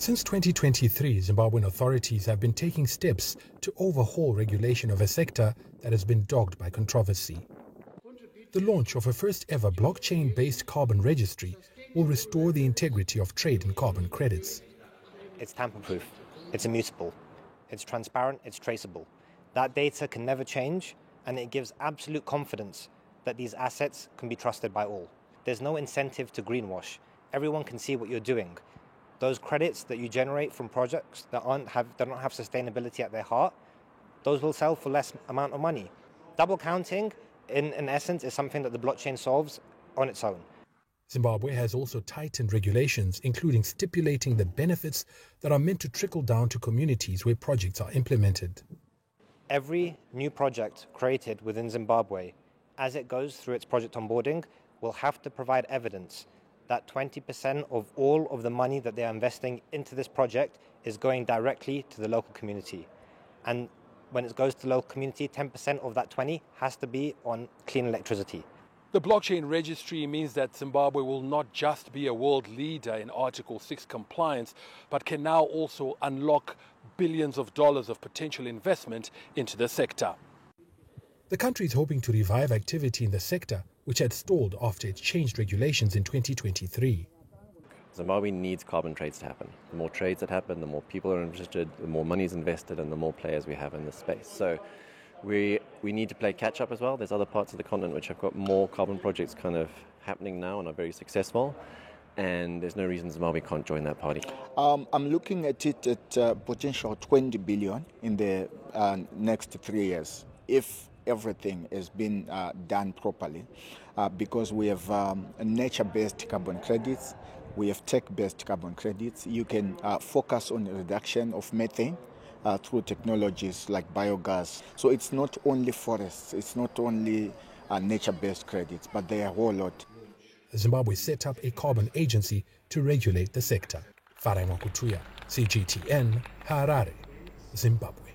Since 2023, Zimbabwean authorities have been taking steps to overhaul regulation of a sector that has been dogged by controversy. The launch of a first-ever blockchain-based carbon registry will restore the integrity of trade in carbon credits. It's tamper-proof, it's immutable, it's transparent, it's traceable. That data can never change, and it gives absolute confidence that these assets can be trusted by all. There's no incentive to greenwash. Everyone can see what you're doing. Those credits that you generate from projects that don't have sustainability at their heart, those will sell for less amount of money. Double counting, in essence, is something that the blockchain solves on its own. Zimbabwe has also tightened regulations, including stipulating the benefits that are meant to trickle down to communities where projects are implemented. Every new project created within Zimbabwe, as it goes through its project onboarding, will have to provide evidence that 20% of all of the money that they are investing into this project is going directly to the local community. And when it goes to the local community, 10% of that 20 has to be on clean electricity. The blockchain registry means that Zimbabwe will not just be a world leader in Article 6 compliance, but can now also unlock billions of dollars of potential investment into the sector. The country is hoping to revive activity in the sector, which had stalled after it changed regulations in 2023. Zimbabwe needs carbon trades to happen. The more trades that happen, the more people are interested, the more money is invested, and the more players we have in this space. So we need to play catch up as well. There's other parts of the continent which have got more carbon projects kind of happening now and are very successful. And there's no reason Zimbabwe can't join that party. I'm looking at it at potential 20 billion in the next 3 years, if everything has been done properly, because we have nature-based carbon credits, we have tech-based carbon credits. You can focus on the reduction of methane through technologies like biogas. So it's not only forests, it's not only nature-based credits, but there are a whole lot. Zimbabwe set up a carbon agency to regulate the sector. Farai Makutuya, CGTN, Harare, Zimbabwe.